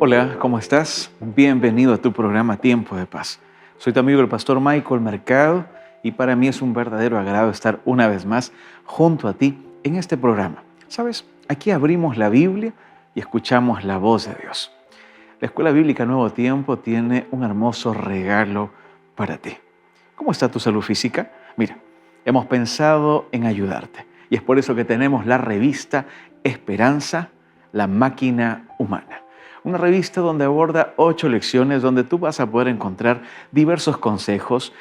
Hola, ¿cómo estás? Bienvenido a tu programa Tiempo de Paz. Soy tu amigo el pastor Michael Mercado y para mí es un verdadero agrado estar una vez más junto a ti en este programa. ¿Sabes? Aquí abrimos la Biblia y escuchamos la voz de Dios. La Escuela Bíblica Nuevo Tiempo tiene un hermoso regalo para ti. ¿Cómo está tu salud física? Mira, hemos pensado en ayudarte y es por eso que tenemos la revista Esperanza, la máquina humana. Una revista donde aborda 8 lecciones donde tú vas a poder encontrar diversos consejos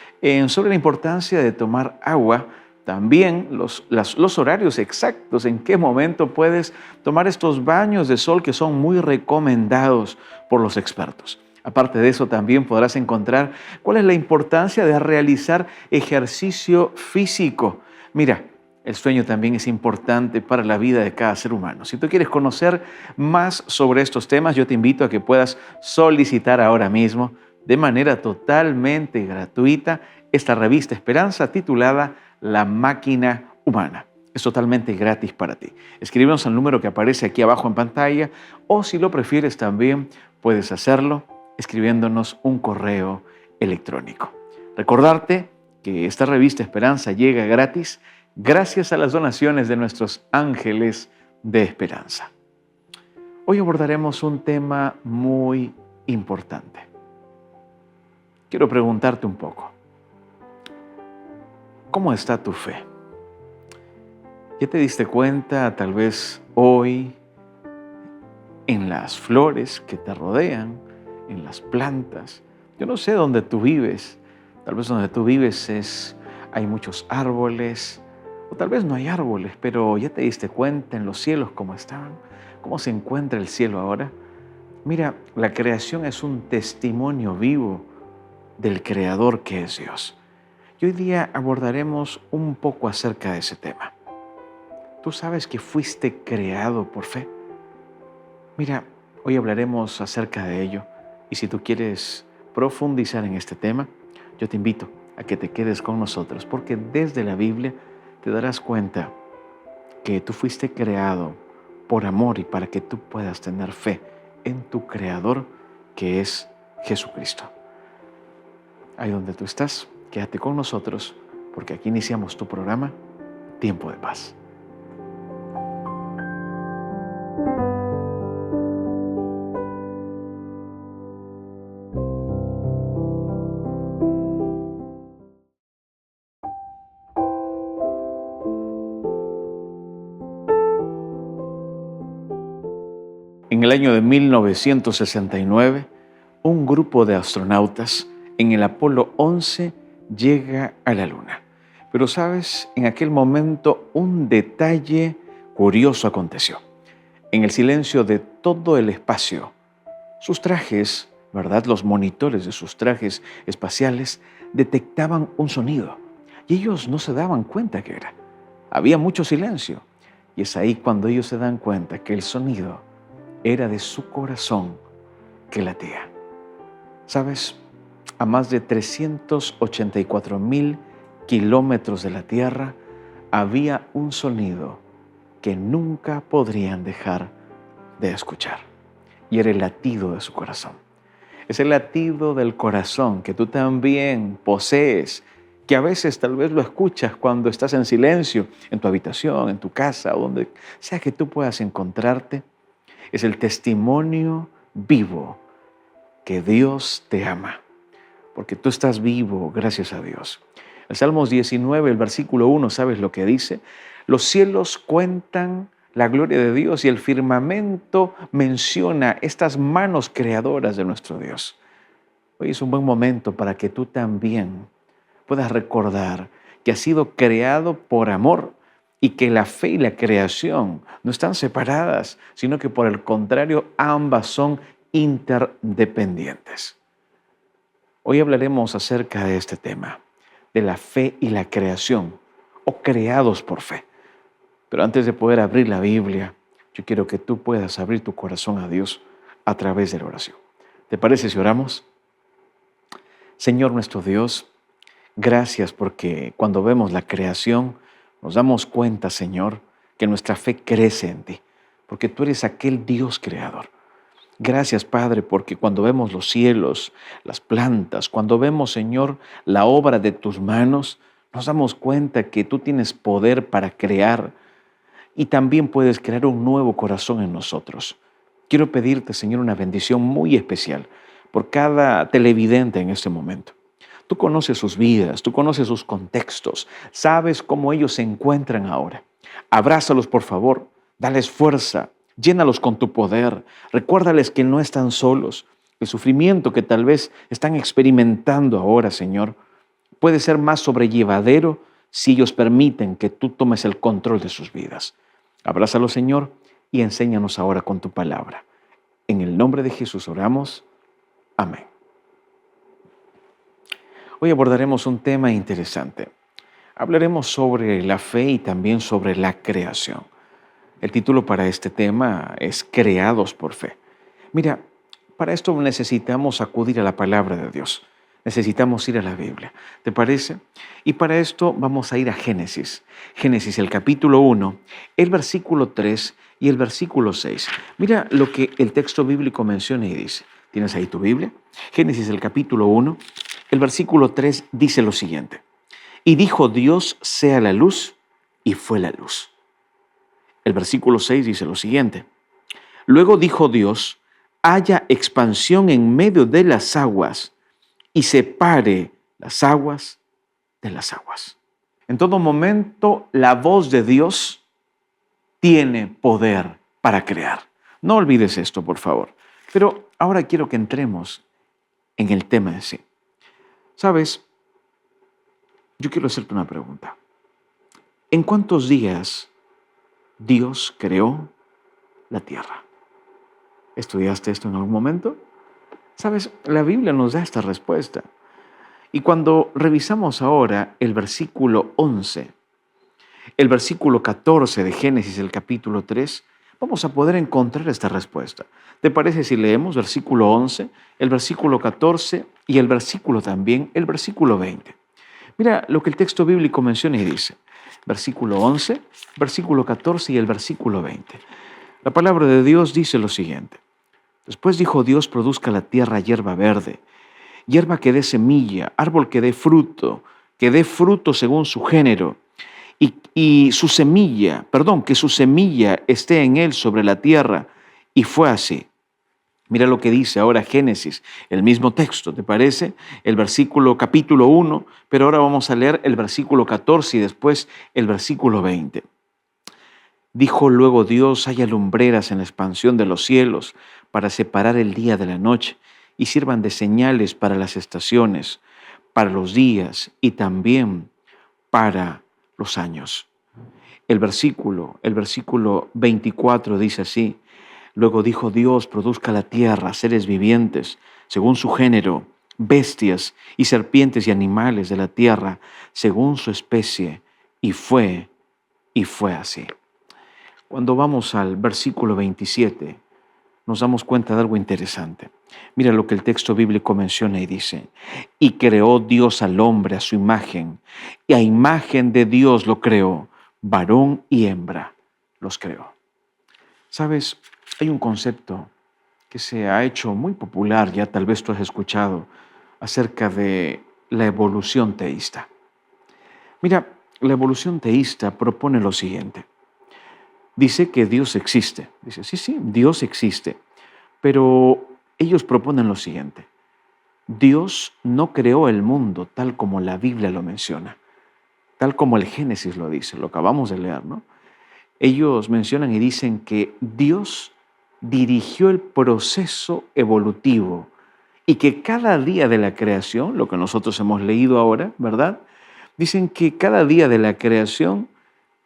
sobre la importancia de tomar agua, también los horarios exactos en qué momento puedes tomar estos baños de sol que son muy recomendados por los expertos. Aparte de eso, también podrás encontrar cuál es la importancia de realizar ejercicio físico. Mira, el sueño también es importante para la vida de cada ser humano. Si tú quieres conocer más sobre estos temas, yo te invito a que puedas solicitar ahora mismo, de manera totalmente gratuita, esta revista Esperanza titulada La Máquina Humana. Es totalmente gratis para ti. Escríbenos al número que aparece aquí abajo en pantalla o si lo prefieres también puedes hacerlo escribiéndonos un correo electrónico. Recordarte que esta revista Esperanza llega gratis gracias a las donaciones de nuestros ángeles de esperanza. Hoy abordaremos un tema muy importante. Quiero preguntarte un poco, ¿cómo está tu fe? ¿Ya te diste cuenta tal vez hoy en las flores que te rodean, en las plantas? Yo no sé dónde tú vives, tal vez donde tú vives hay muchos árboles, o tal vez no hay árboles, pero ¿ya te diste cuenta en los cielos cómo estaban? ¿Cómo se encuentra el cielo ahora? Mira, la creación es un testimonio vivo del Creador que es Dios. Y hoy día abordaremos un poco acerca de ese tema. ¿Tú sabes que fuiste creado por fe? Mira, hoy hablaremos acerca de ello. Y si tú quieres profundizar en este tema, yo te invito a que te quedes con nosotros, porque desde la Biblia te darás cuenta que tú fuiste creado por amor y para que tú puedas tener fe en tu Creador, que es Jesucristo. Ahí donde tú estás, quédate con nosotros, porque aquí iniciamos tu programa, Tiempo de Paz. En el año de 1969, un grupo de astronautas en el Apolo 11 llega a la Luna. Pero sabes, en aquel momento un detalle curioso aconteció. En el silencio de todo el espacio, sus trajes, ¿verdad? Los monitores de sus trajes espaciales detectaban un sonido y ellos no se daban cuenta qué era. Había mucho silencio y es ahí cuando ellos se dan cuenta que el sonido era de su corazón que latía. ¿Sabes? A más de 384,000 kilómetros de la Tierra había un sonido que nunca podrían dejar de escuchar. Y era el latido de su corazón. Es el latido del corazón que tú también posees, que a veces tal vez lo escuchas cuando estás en silencio, en tu habitación, en tu casa, o donde sea que tú puedas encontrarte. Es el testimonio vivo que Dios te ama, porque tú estás vivo gracias a Dios. El Salmos 19, el versículo 1, ¿sabes lo que dice? Los cielos cuentan la gloria de Dios y el firmamento menciona estas manos creadoras de nuestro Dios. Hoy es un buen momento para que tú también puedas recordar que has sido creado por amor y que la fe y la creación no están separadas, sino que por el contrario, ambas son interdependientes. Hoy hablaremos acerca de este tema, de la fe y la creación, o creados por fe. Pero antes de poder abrir la Biblia, yo quiero que tú puedas abrir tu corazón a Dios a través de la oración. ¿Te parece si oramos? Señor nuestro Dios, gracias porque cuando vemos la creación, nos damos cuenta, Señor, que nuestra fe crece en ti, porque tú eres aquel Dios creador. Gracias, Padre, porque cuando vemos los cielos, las plantas, cuando vemos, Señor, la obra de tus manos, nos damos cuenta que tú tienes poder para crear y también puedes crear un nuevo corazón en nosotros. Quiero pedirte, Señor, una bendición muy especial por cada televidente en este momento. Tú conoces sus vidas, tú conoces sus contextos, sabes cómo ellos se encuentran ahora. Abrázalos, por favor, dales fuerza, llénalos con tu poder, recuérdales que no están solos. El sufrimiento que tal vez están experimentando ahora, Señor, puede ser más sobrellevadero si ellos permiten que tú tomes el control de sus vidas. Abrázalos, Señor, y enséñanos ahora con tu palabra. En el nombre de Jesús oramos. Amén. Hoy abordaremos un tema interesante. Hablaremos sobre la fe y también sobre la creación. El título para este tema es Creados por fe. Mira, para esto necesitamos acudir a la palabra de Dios. Necesitamos ir a la Biblia. ¿Te parece? Y para esto vamos a ir a Génesis. Génesis, el capítulo 1, el versículo 3 y el versículo 6. Mira lo que el texto bíblico menciona y dice. ¿Tienes ahí tu Biblia? Génesis, el capítulo 1, el versículo 3 dice lo siguiente. Y dijo Dios, sea la luz, y fue la luz. El versículo 6 dice lo siguiente. Luego dijo Dios, haya expansión en medio de las aguas y separe las aguas de las aguas. En todo momento, la voz de Dios tiene poder para crear. No olvides esto, por favor. Pero ahora quiero que entremos en el tema en sí. ¿Sabes? Yo quiero hacerte una pregunta. ¿En cuántos días Dios creó la tierra? ¿Estudiaste esto en algún momento? Sabes, la Biblia nos da esta respuesta. Y cuando revisamos ahora el versículo 11, el versículo 14 de Génesis, el capítulo 3, vamos a poder encontrar esta respuesta. ¿Te parece si leemos versículo 11, el versículo 14 y el versículo también, el versículo 20? Mira lo que el texto bíblico menciona y dice. Versículo 11, versículo 14 y el versículo 20. La palabra de Dios dice lo siguiente. Después dijo Dios, produzca la tierra hierba verde, hierba que dé semilla, árbol que dé fruto según su género, y su semilla, que su semilla esté en él sobre la tierra. Y fue así. Mira lo que dice ahora Génesis, el mismo texto, ¿te parece? El versículo capítulo 1, pero ahora vamos a leer el versículo 14 y después el versículo 20. Dijo luego Dios, haya lumbreras en la expansión de los cielos para separar el día de la noche y sirvan de señales para las estaciones, para los días y también para los años. El versículo 24 dice así. Luego dijo Dios, produzca la tierra seres vivientes, según su género, bestias y serpientes y animales de la tierra, según su especie, y fue así. Cuando vamos al versículo 27, nos damos cuenta de algo interesante. Mira lo que el texto bíblico menciona y dice, y creó Dios al hombre a su imagen, y a imagen de Dios lo creó, varón y hembra los creó. ¿Sabes? Hay un concepto que se ha hecho muy popular, ya tal vez tú has escuchado, acerca de la evolución teísta. Mira, la evolución teísta propone lo siguiente. Dice que Dios existe. Dice, sí, Dios existe. Pero ellos proponen lo siguiente. Dios no creó el mundo tal como la Biblia lo menciona, tal como el Génesis lo dice, lo acabamos de leer, ¿no? Ellos mencionan y dicen que Dios dirigió el proceso evolutivo y que cada día de la creación, lo que nosotros hemos leído ahora, ¿verdad? Dicen que cada día de la creación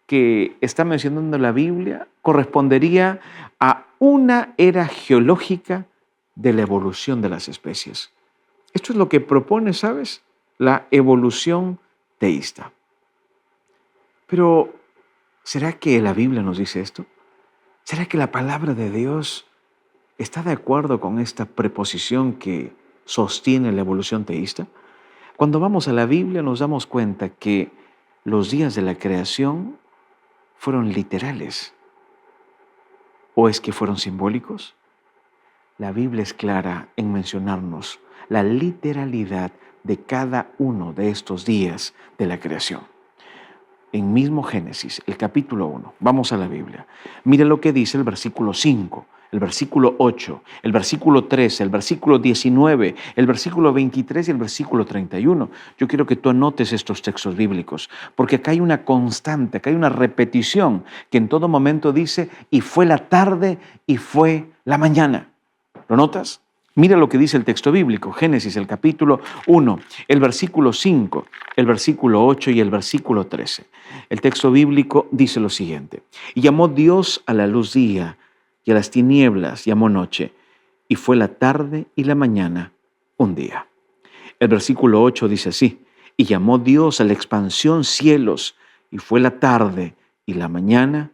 que está mencionando la Biblia correspondería a una era geológica de la evolución de las especies. Esto es lo que propone, ¿sabes? La evolución teísta. Pero, ¿será que la Biblia nos dice esto? ¿Será que la palabra de Dios está de acuerdo con esta preposición que sostiene la evolución teísta? Cuando vamos a la Biblia nos damos cuenta que los días de la creación fueron literales. ¿O es que fueron simbólicos? La Biblia es clara en mencionarnos la literalidad de cada uno de estos días de la creación. En mismo Génesis, el capítulo 1, vamos a la Biblia. Mira lo que dice el versículo 5, el versículo 8, el versículo 13, el versículo 19, el versículo 23 y el versículo 31. Yo quiero que tú anotes estos textos bíblicos, porque acá hay una constante, acá hay una repetición que en todo momento dice, y fue la tarde y fue la mañana. ¿Lo notas? Mira lo que dice el texto bíblico, Génesis, el capítulo 1, el versículo 5, el versículo 8 y el versículo 13. El texto bíblico dice lo siguiente: y llamó Dios a la luz día, y a las tinieblas llamó noche, y fue la tarde y la mañana un día. El versículo 8 dice así: y llamó Dios a la expansión cielos, y fue la tarde y la mañana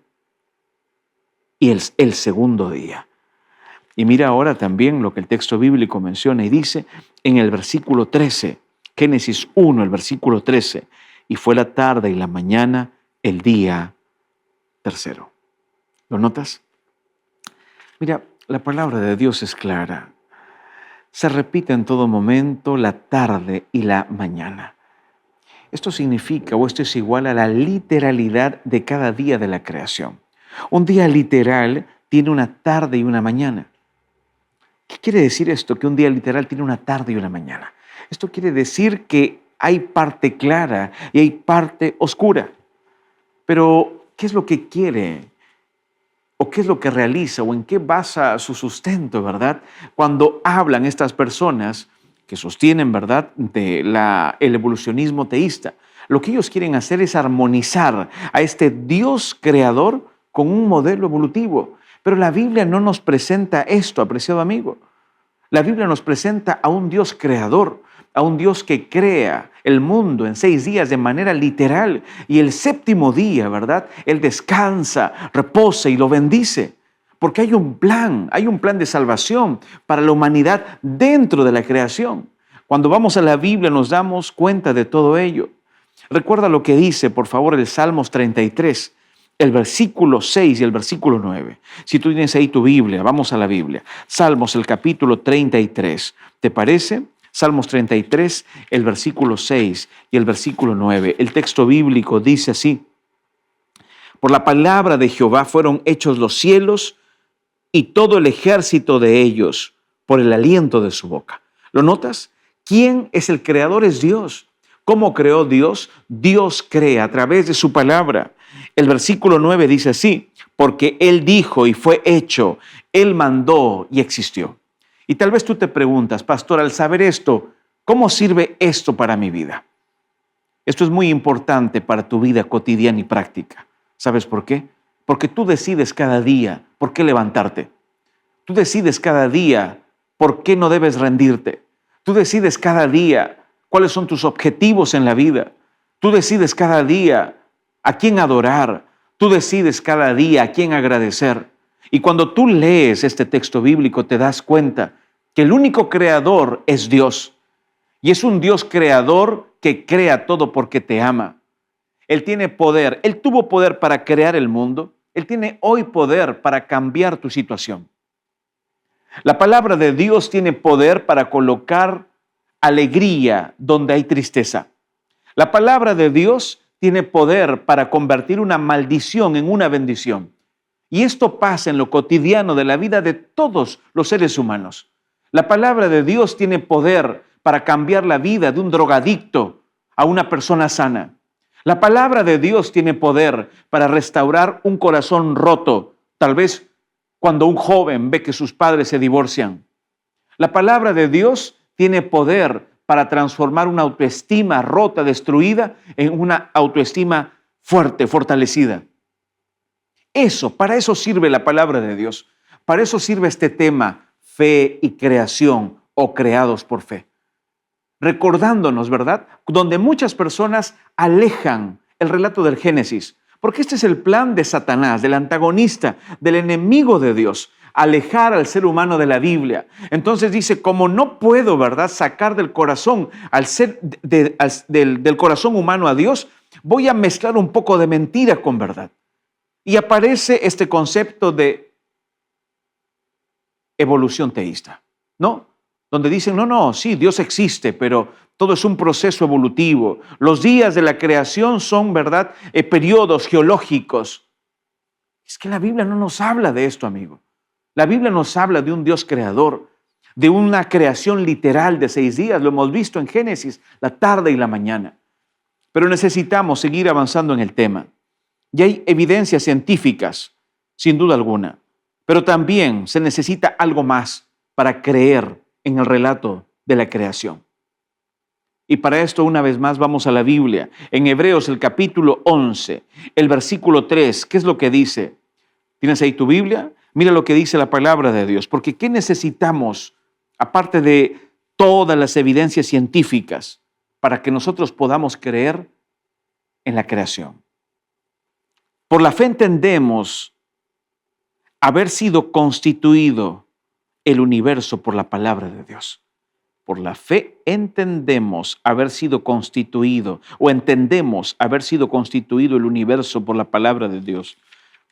y el segundo día. Y mira ahora también lo que el texto bíblico menciona y dice en el versículo 13, Génesis 1, el versículo 13, y fue la tarde y la mañana el día tercero. ¿Lo notas? Mira, la palabra de Dios es clara. Se repite en todo momento la tarde y la mañana. Esto significa, o esto es igual a la literalidad de cada día de la creación. Un día literal tiene una tarde y una mañana. ¿Qué quiere decir esto? Que un día literal tiene una tarde y una mañana. Esto quiere decir que hay parte clara y hay parte oscura. Pero, ¿qué es lo que quiere? ¿O qué es lo que realiza? ¿O en qué basa su sustento, verdad? Cuando hablan estas personas que sostienen, verdad, el evolucionismo teísta. Lo que ellos quieren hacer es armonizar a este Dios creador con un modelo evolutivo. Pero la Biblia no nos presenta esto, apreciado amigo. La Biblia nos presenta a un Dios creador, a un Dios que crea el mundo en 6 días de manera literal. Y el séptimo día, ¿verdad? Él descansa, reposa y lo bendice. Porque hay un plan de salvación para la humanidad dentro de la creación. Cuando vamos a la Biblia nos damos cuenta de todo ello. Recuerda lo que dice, por favor, el Salmos 33. El versículo 6 y el versículo 9. Si tú tienes ahí tu Biblia, vamos a la Biblia. Salmos, el capítulo 33. ¿Te parece? Salmos 33, el versículo 6 y el versículo 9. El texto bíblico dice así: por la palabra de Jehová fueron hechos los cielos y todo el ejército de ellos por el aliento de su boca. ¿Lo notas? ¿Quién es el creador? Es Dios. ¿Cómo creó Dios? Dios crea a través de su palabra. El versículo 9 dice así: porque Él dijo y fue hecho, Él mandó y existió. Y tal vez tú te preguntas, pastor, al saber esto, ¿cómo sirve esto para mi vida? Esto es muy importante para tu vida cotidiana y práctica. ¿Sabes por qué? Porque tú decides cada día por qué levantarte. Tú decides cada día por qué no debes rendirte. Tú decides cada día cuáles son tus objetivos en la vida. Tú decides cada día a quién adorar. Tú decides cada día a quién agradecer. Y cuando tú lees este texto bíblico te das cuenta que el único creador es Dios. Y es un Dios creador que crea todo porque te ama. Él tiene poder. Él tuvo poder para crear el mundo. Él tiene hoy poder para cambiar tu situación. La palabra de Dios tiene poder para colocar alegría donde hay tristeza. La palabra de Dios tiene poder para convertir una maldición en una bendición. Y esto pasa en lo cotidiano de la vida de todos los seres humanos. La palabra de Dios tiene poder para cambiar la vida de un drogadicto a una persona sana. La palabra de Dios tiene poder para restaurar un corazón roto, tal vez cuando un joven ve que sus padres se divorcian. La palabra de Dios tiene poder para transformar una autoestima rota, destruida, en una autoestima fuerte, fortalecida. Para eso sirve la palabra de Dios. Para eso sirve este tema, fe y creación o creados por fe. Recordándonos, ¿verdad? Donde muchas personas alejan el relato del Génesis, porque este es el plan de Satanás, del antagonista, del enemigo de Dios, alejar al ser humano de la Biblia. Entonces dice, como no puedo, ¿verdad?, sacar del corazón del corazón humano a Dios, voy a mezclar un poco de mentira con verdad. Y aparece este concepto de evolución teísta, ¿no? Donde dicen, no, sí, Dios existe, pero todo es un proceso evolutivo. Los días de la creación son, ¿verdad?, periodos geológicos. Es que la Biblia no nos habla de esto, amigo. La Biblia nos habla de un Dios creador, de una creación literal de 6 días. Lo hemos visto en Génesis, la tarde y la mañana. Pero necesitamos seguir avanzando en el tema. Y hay evidencias científicas, sin duda alguna. Pero también se necesita algo más para creer en el relato de la creación. Y para esto, una vez más, vamos a la Biblia. En Hebreos, el capítulo 11, el versículo 3, ¿qué es lo que dice? ¿Tienes ahí tu Biblia? Mira lo que dice la palabra de Dios. Porque ¿qué necesitamos, aparte de todas las evidencias científicas, para que nosotros podamos creer en la creación? Por la fe entendemos haber sido constituido el universo por la palabra de Dios. Por la fe entendemos haber sido constituido, o entendemos haber sido constituido el universo por la palabra de Dios.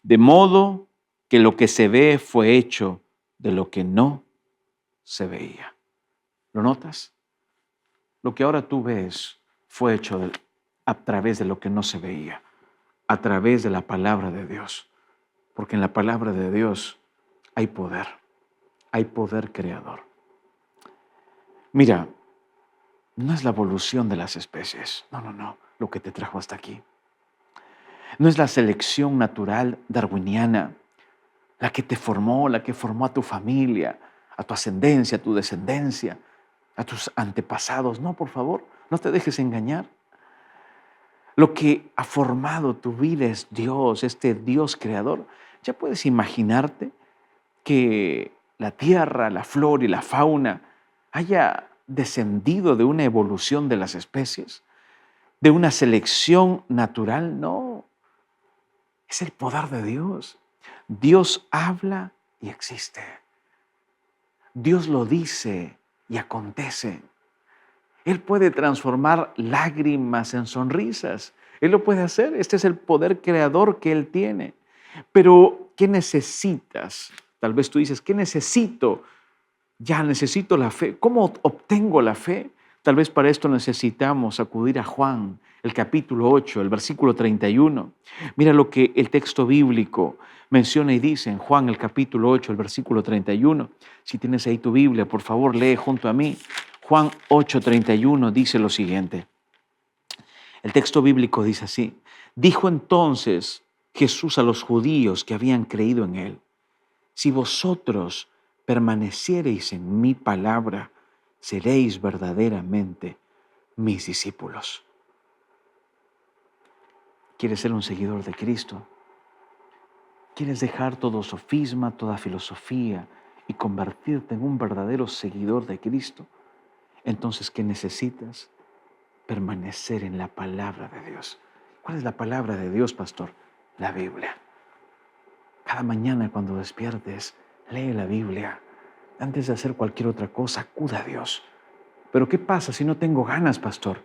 De modo que lo que se ve fue hecho de lo que no se veía. ¿Lo notas? Lo que ahora tú ves fue hecho a través de lo que no se veía, a través de la palabra de Dios. Porque en la palabra de Dios hay poder creador. Mira, no es la evolución de las especies, no, lo que te trajo hasta aquí. No es la selección natural darwiniana la que te formó, la que formó a tu familia, a tu ascendencia, a tu descendencia, a tus antepasados. No, por favor, no te dejes engañar. Lo que ha formado tu vida es Dios, este Dios creador. Ya puedes imaginarte que la tierra, la flora y la fauna haya descendido de una evolución de las especies, de una selección natural. No, es el poder de Dios. Dios habla y existe. Dios lo dice y acontece. Él puede transformar lágrimas en sonrisas. Él lo puede hacer. Este es el poder creador que Él tiene. Pero, ¿qué necesitas? Tal vez tú dices, ¿qué necesito? Ya necesito la fe. ¿Cómo obtengo la fe? Tal vez para esto necesitamos acudir a Juan, el capítulo 8, el versículo 31. Mira lo que el texto bíblico menciona y dice en Juan, el capítulo 8, el versículo 31. Si tienes ahí tu Biblia, por favor, lee junto a mí. Juan 8, 31 dice lo siguiente. El texto bíblico dice así. Dijo entonces Jesús a los judíos que habían creído en Él: si vosotros permaneciereis en mi palabra, seréis verdaderamente mis discípulos. ¿Quieres ser un seguidor de Cristo? ¿Quieres dejar todo sofisma, toda filosofía y convertirte en un verdadero seguidor de Cristo? Entonces, ¿qué necesitas? Permanecer en la palabra de Dios. ¿Cuál es la palabra de Dios, pastor? La Biblia. Cada mañana cuando despiertes, lee la Biblia. Antes de hacer cualquier otra cosa, acuda a Dios. Pero ¿qué pasa si no tengo ganas, pastor?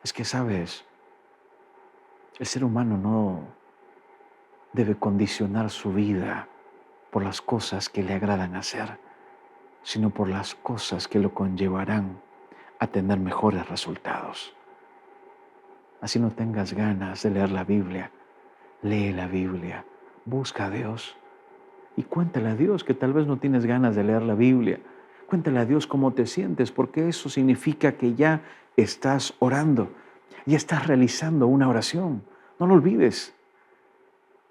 Es que, ¿sabes? El ser humano no debe condicionar su vida por las cosas que le agradan hacer, sino por las cosas que lo conllevarán a tener mejores resultados. Así no tengas ganas de leer la Biblia, lee la Biblia, busca a Dios y cuéntale a Dios que tal vez no tienes ganas de leer la Biblia. Cuéntale a Dios cómo te sientes, porque eso significa que ya estás orando, ya estás realizando una oración. No lo olvides.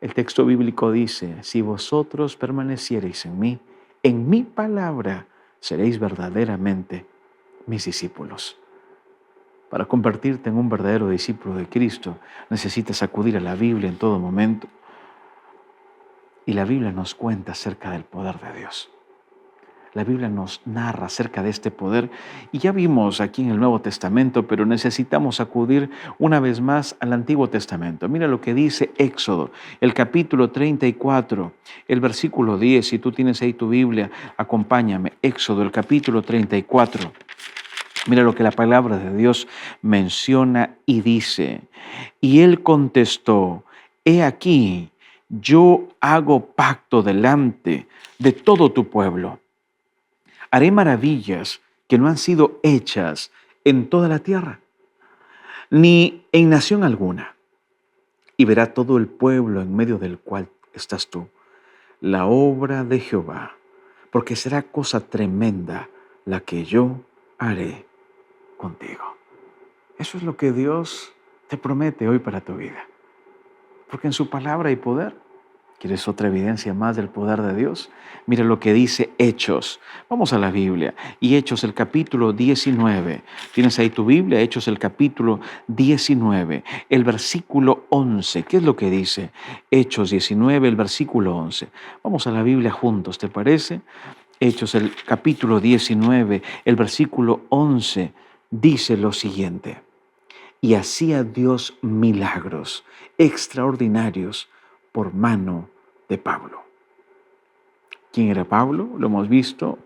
El texto bíblico dice, si vosotros permaneciereis en mi palabra, seréis verdaderamente mis discípulos. Para convertirte en un verdadero discípulo de Cristo, necesitas acudir a la Biblia en todo momento. Y la Biblia nos cuenta acerca del poder de Dios. La Biblia nos narra acerca de este poder y ya vimos aquí en el Nuevo Testamento, pero necesitamos acudir una vez más al Antiguo Testamento. Mira lo que dice Éxodo, el capítulo 34, el versículo 10. Si tú tienes ahí tu Biblia, acompáñame. Éxodo, el capítulo 34. Mira lo que la palabra de Dios menciona y dice. Y él contestó, he aquí, yo hago pacto delante de todo tu pueblo. Haré maravillas que no han sido hechas en toda la tierra, ni en nación alguna. Y verá todo el pueblo en medio del cual estás tú, la obra de Jehová, porque será cosa tremenda la que yo haré contigo. Eso es lo que Dios te promete hoy para tu vida. Porque en su palabra hay poder. ¿Quieres otra evidencia más del poder de Dios? Mira lo que dice Hechos. Vamos a la Biblia. Y Hechos, el capítulo 19. ¿Tienes ahí tu Biblia? Hechos, el capítulo 19, el versículo 11. ¿Qué es lo que dice? Hechos 19, el versículo 11. Vamos a la Biblia juntos, ¿te parece? Hechos, el capítulo 19, el versículo 11, dice lo siguiente. Y hacía Dios milagros extraordinarios por mano de Pablo. ¿Quién era Pablo? Lo hemos visto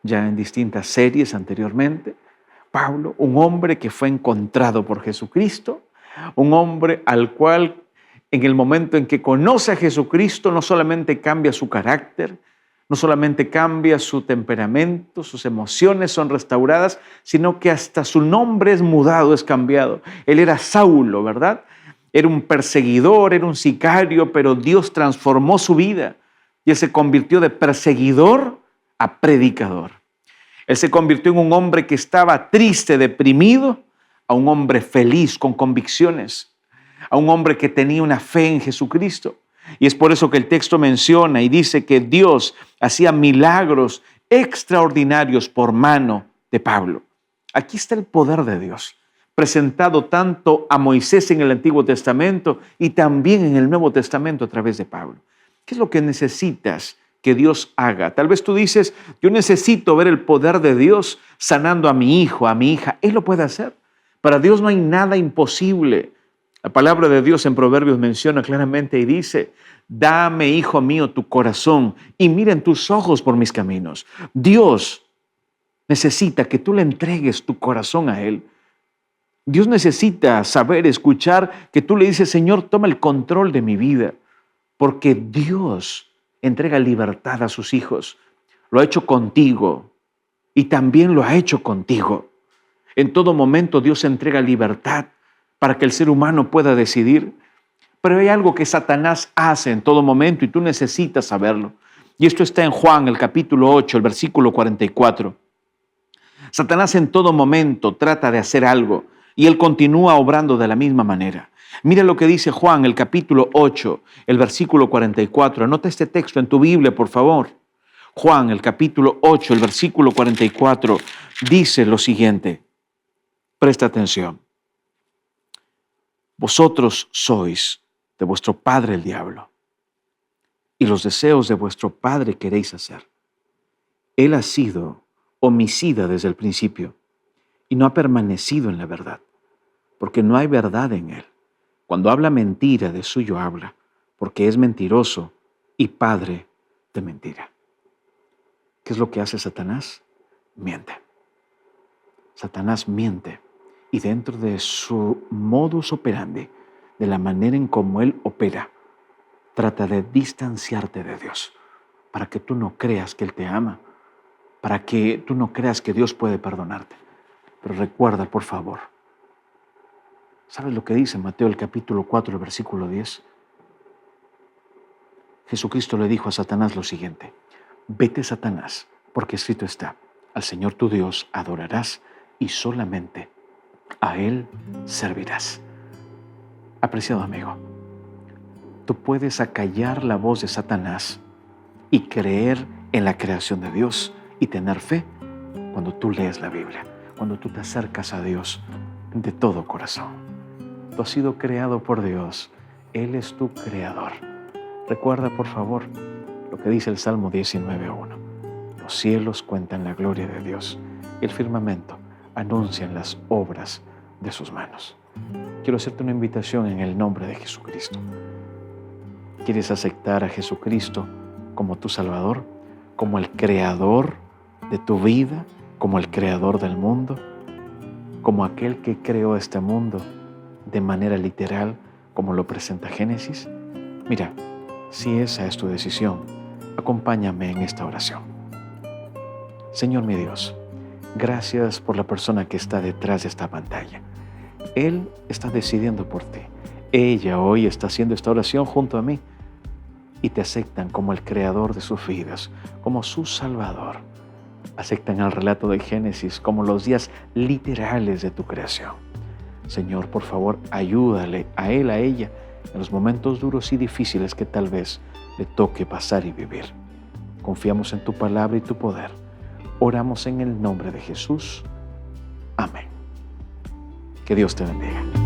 ya en distintas series anteriormente. Pablo, un hombre que fue encontrado por Jesucristo, un hombre al cual en el momento en que conoce a Jesucristo no solamente cambia su carácter, no solamente cambia su temperamento, sus emociones son restauradas, sino que hasta su nombre es mudado, es cambiado. Él era Saulo, ¿verdad? Era un perseguidor, era un sicario, pero Dios transformó su vida y él se convirtió de perseguidor a predicador. Él se convirtió en un hombre que estaba triste, deprimido, a un hombre feliz, con convicciones, a un hombre que tenía una fe en Jesucristo. Y es por eso que el texto menciona y dice que Dios hacía milagros extraordinarios por mano de Pablo. Aquí está el poder de Dios, presentado tanto a Moisés en el Antiguo Testamento y también en el Nuevo Testamento a través de Pablo. ¿Qué es lo que necesitas que Dios haga? Tal vez tú dices, yo necesito ver el poder de Dios sanando a mi hijo, a mi hija. Él lo puede hacer. Para Dios no hay nada imposible. La palabra de Dios en Proverbios menciona claramente y dice, dame, hijo mío, tu corazón y miren tus ojos por mis caminos. Dios necesita que tú le entregues tu corazón a Él. Dios necesita saber, escuchar que tú le dices, Señor, toma el control de mi vida, porque Dios entrega libertad a sus hijos. Lo ha hecho contigo y también lo ha hecho contigo. En todo momento Dios entrega libertad para que el ser humano pueda decidir. Pero hay algo que Satanás hace en todo momento y tú necesitas saberlo. Y esto está en Juan, el capítulo 8, el versículo 44. Satanás en todo momento trata de hacer algo y él continúa obrando de la misma manera. Mira lo que dice Juan, el capítulo 8, el versículo 44. Anota este texto en tu Biblia, por favor. Juan, el capítulo 8, el versículo 44, dice lo siguiente. Presta atención. Vosotros sois de vuestro padre el diablo, y los deseos de vuestro padre queréis hacer. Él ha sido homicida desde el principio y no ha permanecido en la verdad, porque no hay verdad en él. Cuando habla mentira, de suyo habla, porque es mentiroso y padre de mentira. ¿Qué es lo que hace Satanás? Miente. Satanás miente y dentro de su modus operandi, de la manera en cómo él opera, trata de distanciarte de Dios para que tú no creas que Él te ama, para que tú no creas que Dios puede perdonarte. Pero recuerda, por favor, ¿sabes lo que dice Mateo el capítulo 4, el versículo 10? Jesucristo le dijo a Satanás lo siguiente: vete, Satanás, porque escrito está, al Señor tu Dios adorarás y solamente a Él servirás. Apreciado amigo, tú puedes acallar la voz de Satanás y creer en la creación de Dios y tener fe cuando tú lees la Biblia, cuando tú te acercas a Dios de todo corazón. Tú has sido creado por Dios, Él es tu creador. Recuerda, por favor, lo que dice el Salmo 19:1. Los cielos cuentan la gloria de Dios y el firmamento anuncian las obras de sus manos. Quiero hacerte una invitación en el nombre de Jesucristo. ¿Quieres aceptar a Jesucristo como tu Salvador, como el creador de tu vida, como el creador del mundo, como aquel que creó este mundo de manera literal, como lo presenta Génesis? Mira, Si esa es tu decisión, acompáñame en esta oración. Señor mi Dios, gracias por la persona que está detrás de esta pantalla. Él está decidiendo por ti. Ella hoy está haciendo esta oración junto a mí y te aceptan como el creador de sus vidas, como su Salvador. Aceptan el relato de Génesis como los días literales de tu creación. Señor, por favor, ayúdale a él, a ella, en los momentos duros y difíciles que tal vez le toque pasar y vivir. Confiamos en tu palabra y tu poder. Oramos en el nombre de Jesús. Amén. Que Dios te bendiga.